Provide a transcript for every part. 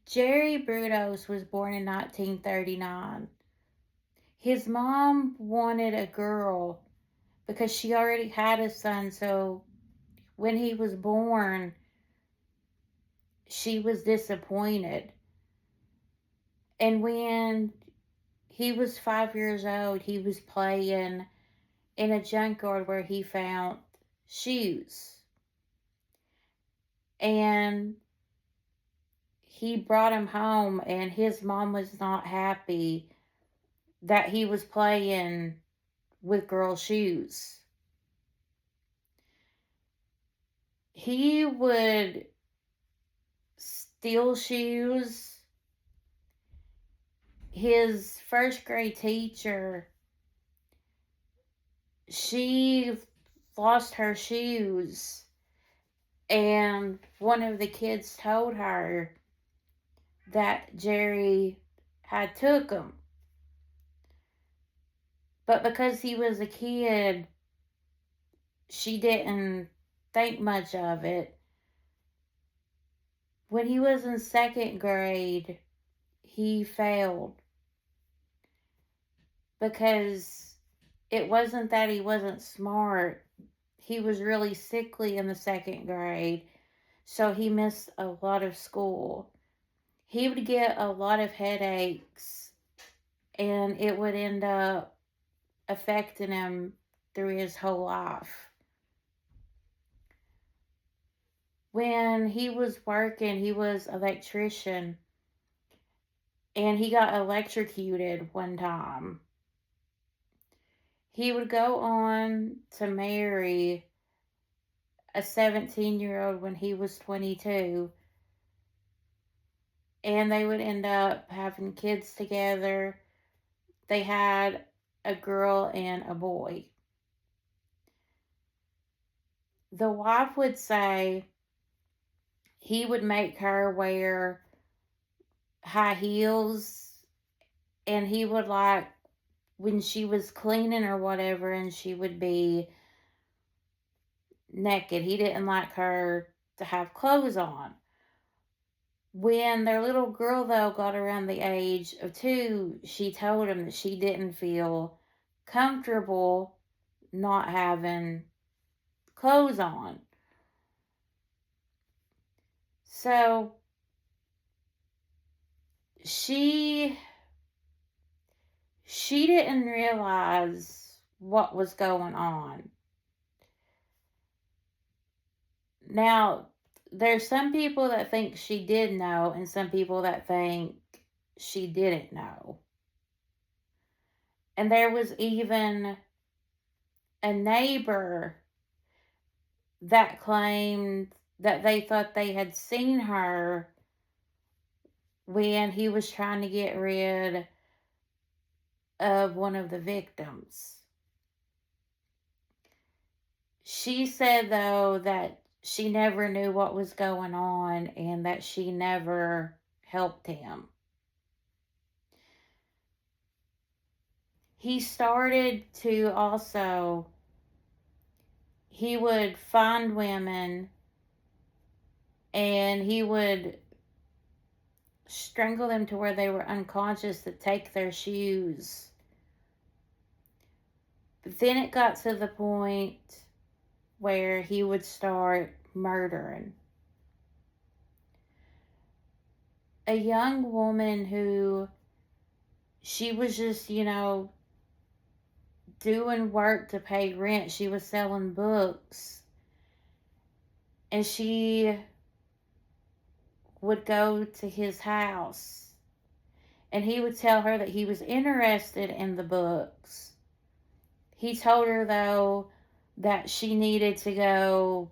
Jerry Brudos was born in 1939. His mom wanted a girl because she already had a son, so when he was born, she was disappointed. And when he was 5 years old, he was playing in a junkyard where he found shoes. And he brought him home, and his mom was not happy that he was playing with girl shoes. He would steal shoes. His first grade teacher, she lost her shoes, and one of the kids told her that Jerry had took them. But because he was a kid, she didn't think much of it. When he was in second grade, he failed because it wasn't that he wasn't smart. He was really sickly in the second grade, so he missed a lot of school. He would get a lot of headaches, and it would end up affecting him through his whole life. When he was working, he was an electrician, and he got electrocuted one time. He would go on to marry a 17-year-old when he was 22, and they would end up having kids together. They had a girl and a boy. The wife would say he would make her wear high heels, and he would, like, when she was cleaning or whatever and she would be naked, he didn't like her to have clothes on. When their little girl, though, got around the age of 2, she told him that she didn't feel comfortable not having clothes on. So she didn't realize what was going on. Now, there's some people that think she did know and some people that think she didn't know. And there was even a neighbor that claimed that they thought they had seen her when he was trying to get rid of one of the victims. She said, though, that she never knew what was going on and that she never helped him. He started to also, he would find women and he would strangle them to where they were unconscious to take their shoes. But then it got to the point where he would start murdering. A young woman who, she was just, doing work to pay rent. She was selling books. And she would go to his house. And he would tell her that he was interested in the books. He told her, though, that she needed to go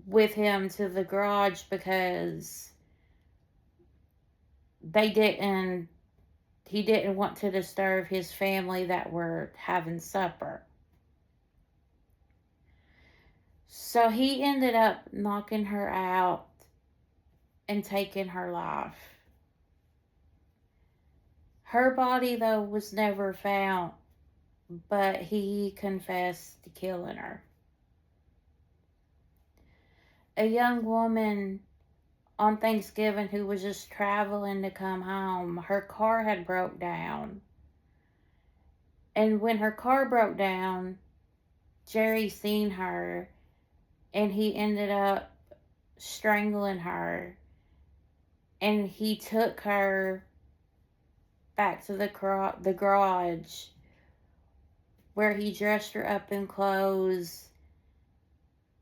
with him to the garage because he didn't want to disturb his family that were having supper. So he ended up knocking her out and taking her life. Her body, though, was never found, but he confessed to killing her. A young woman on Thanksgiving who was just traveling to come home. Her car had broke down. And when her car broke down, Jerry seen her and he ended up strangling her. And he took her back to the garage where he dressed her up in clothes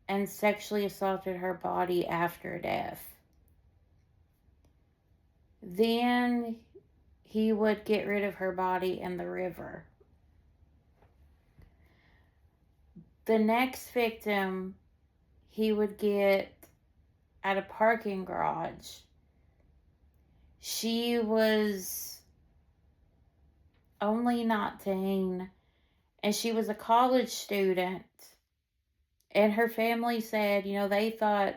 and sexually assaulted her body after death. Then he would get rid of her body in the river. The next victim he would get at a parking garage. She was only 19 and she was a college student. And her family said, they thought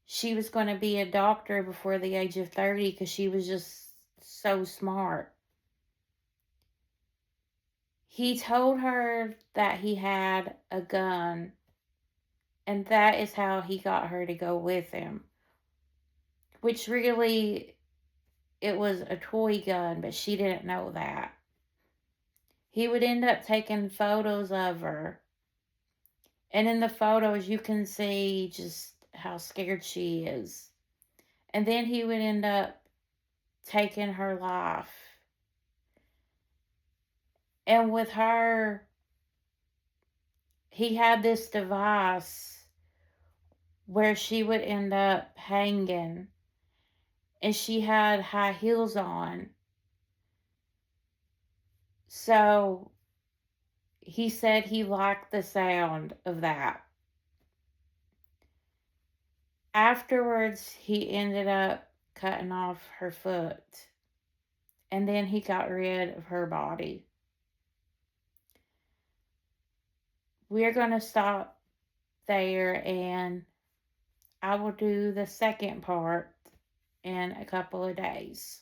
she was going to be a doctor before the age of 30 because she was just so smart. He told her that he had a gun, and that is how he got her to go with him. Which really, it was a toy gun, but she didn't know that. He would end up taking photos of her. And in the photos, you can see just how scared she is. And then he would end up taking her life. And with her, he had this device where she would end up hanging. And she had high heels on. So he said he liked the sound of that. Afterwards, he ended up cutting off her foot. And then he got rid of her body. We're going to stop there and I will do the second part in a couple of days.